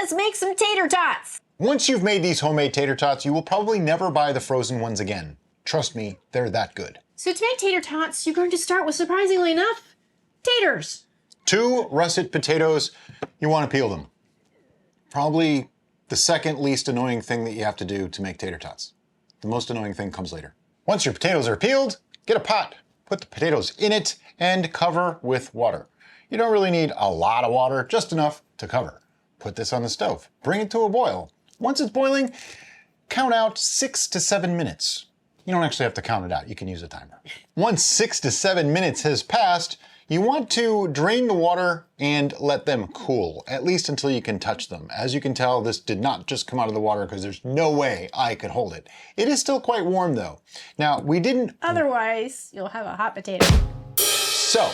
Let's make some tater tots. Once you've made these homemade tater tots, you will probably never buy the frozen ones again. Trust me, they're that good. So to make tater tots, you're going to start with, surprisingly enough, taters. 2 russet potatoes, you want to peel them. Probably the second least annoying thing that you have to do to make tater tots. The most annoying thing comes later. Once your potatoes are peeled, get a pot, put the potatoes in it, and cover with water. You don't really need a lot of water, just enough to cover. Put this on the stove, bring it to a boil. Once it's boiling, count out 6 to 7 minutes. You don't actually have to count it out, you can use a timer. Once 6 to 7 minutes has passed, you want to drain the water and let them cool, at least until you can touch them. As you can tell, this did not just come out of the water because there's no way I could hold it. It is still quite warm though. Now, we didn't... Otherwise, you'll have a hot potato. So,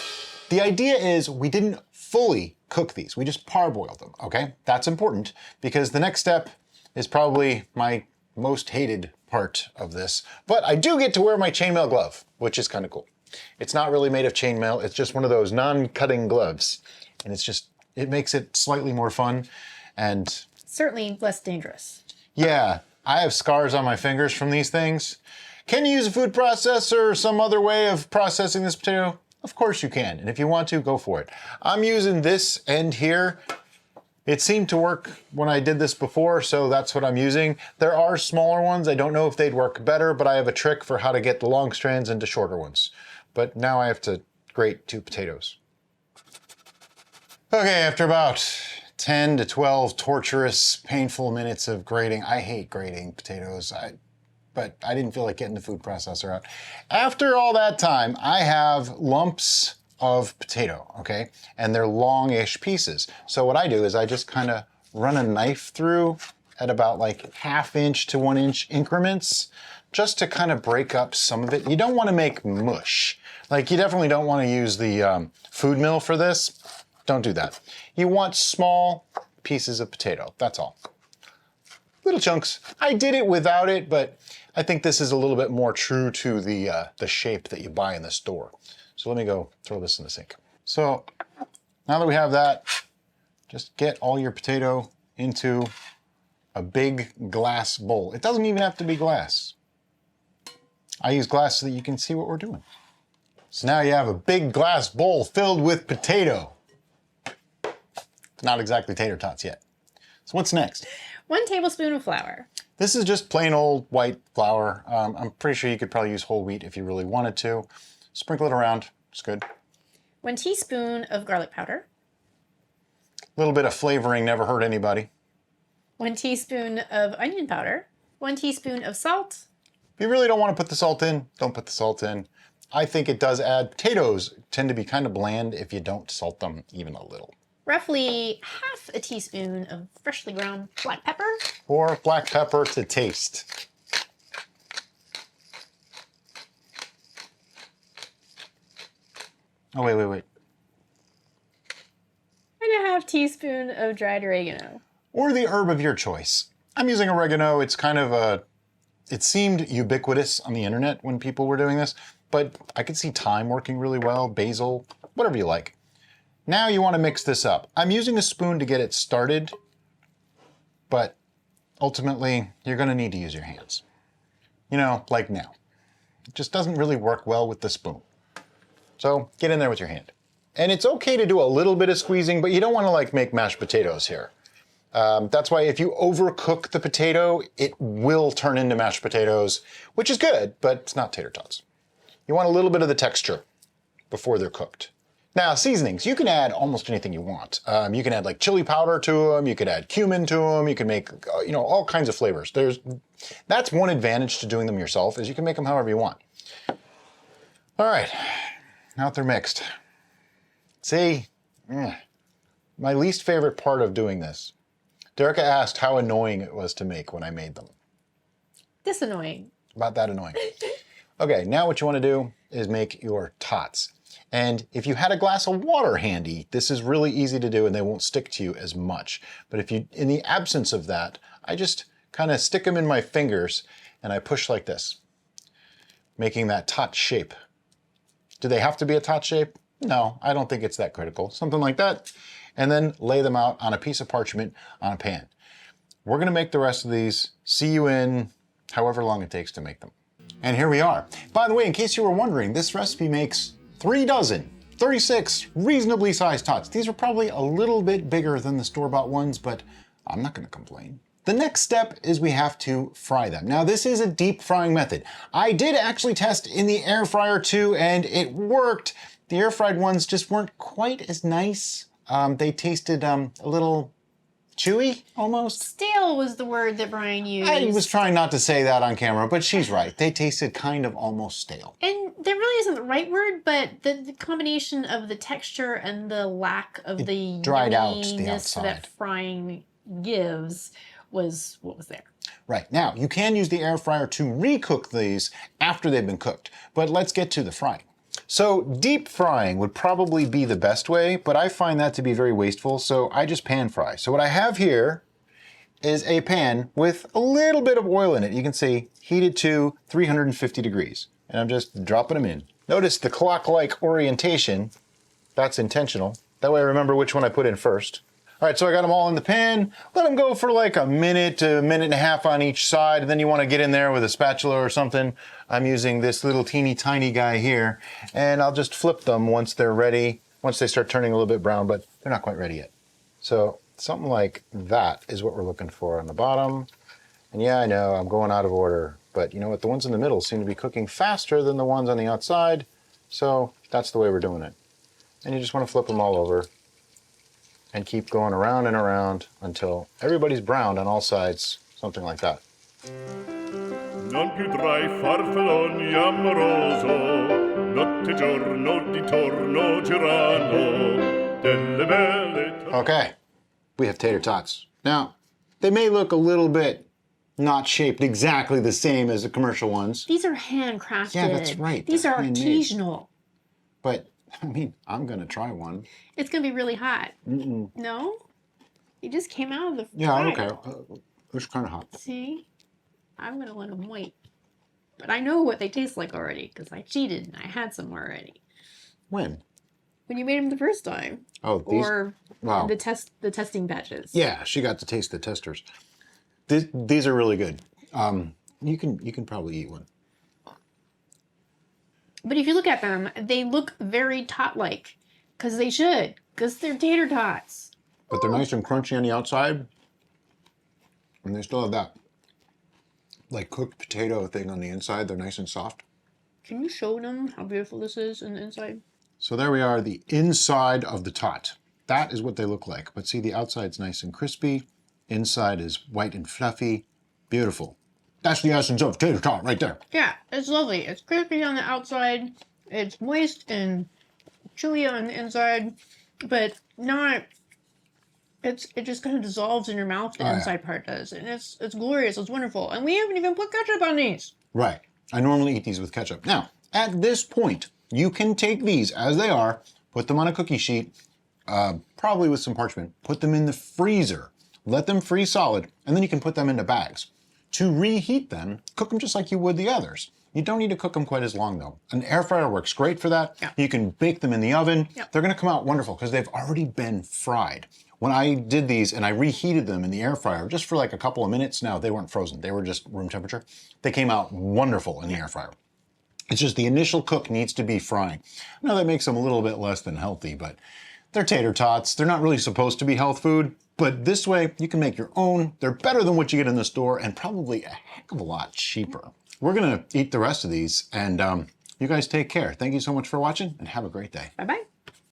the idea is we didn't fully cook these, we just parboiled them, okay? That's important because the next step is probably my most hated part of this, but I do get to wear my chainmail glove, which is kind of cool. It's not really made of chainmail, it's just one of those non-cutting gloves. And it makes it slightly more fun and... certainly less dangerous. Yeah, I have scars on my fingers from these things. Can you use a food processor or some other way of processing this potato? Of course you can, and if you want to, go for it. I'm using this end here. It seemed to work when I did this before, so that's what I'm using. There are smaller ones. I don't know if they'd work better, but I have a trick for how to get the long strands into shorter ones. But now I have to grate 2 potatoes. Okay, after about 10 to 12 torturous, painful minutes of grating, I hate grating potatoes, but I didn't feel like getting the food processor out. After all that time, I have lumps of potato, okay? And they're longish pieces. So what I do is I just kind of run a knife through at about like 1/2 inch to 1 inch increments, just to kind of break up some of it. You don't want to make mush. Like, you definitely don't want to use the food mill for this. Don't do that. You want small pieces of potato, that's all. Little chunks. I did it without it, but I think this is a little bit more true to the shape that you buy in the store. So let me go throw this in the sink. So now that we have that, just get all your potato into a big glass bowl. It doesn't even have to be glass. I use glass so that you can see what we're doing. So now you have a big glass bowl filled with potato. It's not exactly tater tots yet. So what's next? 1 tablespoon of flour. This is just plain old white flour. I'm pretty sure you could probably use whole wheat if you really wanted to. Sprinkle it around, it's good. 1 teaspoon of garlic powder. A little bit of flavoring never hurt anybody. 1 teaspoon of onion powder. 1 teaspoon of salt. If you really don't want to put the salt in, don't put the salt in. I think it does add, potatoes tend to be kind of bland if you don't salt them even a little. Roughly 1/2 teaspoon of freshly ground black pepper. Or black pepper to taste. Oh, wait. 1/2 teaspoon of dried oregano. Or the herb of your choice. I'm using oregano. It's kind of it seemed ubiquitous on the internet when people were doing this, but I could see thyme working really well, basil, whatever you like. Now you want to mix this up. I'm using a spoon to get it started, but ultimately you're going to need to use your hands. You know, like now. It just doesn't really work well with the spoon. So get in there with your hand. And it's okay to do a little bit of squeezing, but you don't want to like make mashed potatoes here. That's why if you overcook the potato, it will turn into mashed potatoes, which is good, but it's not tater tots. You want a little bit of the texture before they're cooked. Now, seasonings, you can add almost anything you want. You can add like chili powder to them, you could add cumin to them, you can make, all kinds of flavors. That's one advantage to doing them yourself, is you can make them however you want. All right, now that they're mixed. See, my least favorite part of doing this. Derica asked how annoying it was to make when I made them. This annoying. About that annoying. Okay, now what you want to do is make your tots. And if you had a glass of water handy, this is really easy to do and they won't stick to you as much. But if in the absence of that, I just kind of stick them in my fingers and I push like this, making that tot shape. Do they have to be a tot shape? No, I don't think it's that critical. Something like that. and then lay them out on a piece of parchment on a pan. We're gonna make the rest of these. See you in however long it takes to make them. And here we are. By the way, in case you were wondering, this recipe makes 3 dozen, 36 reasonably sized tots. These are probably a little bit bigger than the store-bought ones, but I'm not gonna complain. The next step is we have to fry them. Now, this is a deep frying method. I did actually test in the air fryer too, and it worked. The air fried ones just weren't quite as nice. They tasted a little chewy, almost. Stale was the word that Brian used. I was trying not to say that on camera, but she's right. They tasted kind of almost stale. And there really isn't the right word, but the combination of the texture and the lack of the dried out the yumminess outside. that frying gives was what was there. Right, now you can use the air fryer to re-cook these after they've been cooked, but let's get to the frying. So deep frying would probably be the best way, but I find that to be very wasteful, so I just pan fry. So what I have here is a pan with a little bit of oil in it. You can see heated to 350 degrees, and I'm just dropping them in. Notice the clock-like orientation. That's intentional. That way I remember which one I put in first. All right, so I got them all in the pan. Let them go for like a minute to a minute and a half on each side. And then you want to get in there with a spatula or something. I'm using this little teeny tiny guy here. And I'll just flip them once they're ready, once they start turning a little bit brown, but they're not quite ready yet. So something like that is what we're looking for on the bottom. And yeah, I know I'm going out of order, but you know what? The ones in the middle seem to be cooking faster than the ones on the outside. So that's the way we're doing it. And you just want to flip them all over and keep going around and around until everybody's browned on all sides, something like that. Non più tra I farfalloni amoroso, notte giorno di torno girano, delle belle... Okay, we have tater tots. Now, they may look a little bit not shaped exactly the same as the commercial ones. These are handcrafted. Yeah, that's right. These They're are handmade. artisanal. But, I mean, I'm gonna try one. It's gonna be really hot. No? You just came out of the Yeah, I don't fryer. care. It's kind of hot. See? I'm gonna let them wait. But I know what they taste like already, because I cheated and I had some already. When? When you made them the first time. Oh, these? Or Wow. the testing batches. Yeah, she got to taste the testers. These are really good. You can probably eat one. But if you look at them, they look very tot-like. Because they should. Because they're tater tots. But they're nice and crunchy on the outside. And they still have that, like, cooked potato thing on the inside. They're nice and soft. Can you show them how beautiful this is on the inside? So there we are, the inside of the tot. That is what they look like. But see, the outside's nice and crispy. Inside is white and fluffy. Beautiful. That's the essence of tater tot right there. Yeah, it's lovely. It's crispy on the outside. It's moist and chewy on the inside. But not... It just kind of dissolves in your mouth, the inside part does. And it's glorious, it's wonderful. And we haven't even put ketchup on these. Right. I normally eat these with ketchup. Now, at this point, you can take these as they are, put them on a cookie sheet, probably with some parchment, put them in the freezer, let them freeze solid, and then you can put them into bags. To reheat them, cook them just like you would the others. You don't need to cook them quite as long though. An air fryer works great for that. Yeah. You can bake them in the oven. Yeah. They're gonna come out wonderful because they've already been fried. When I did these and I reheated them in the air fryer just for like a couple of minutes, now they weren't frozen, they were just room temperature. They came out wonderful in the air fryer. It's just the initial cook needs to be frying. I know that makes them a little bit less than healthy, but they're tater tots. They're not really supposed to be health food, but this way you can make your own. They're better than what you get in the store and probably a heck of a lot cheaper. We're gonna eat the rest of these and you guys take care. Thank you so much for watching and have a great day. Bye-bye.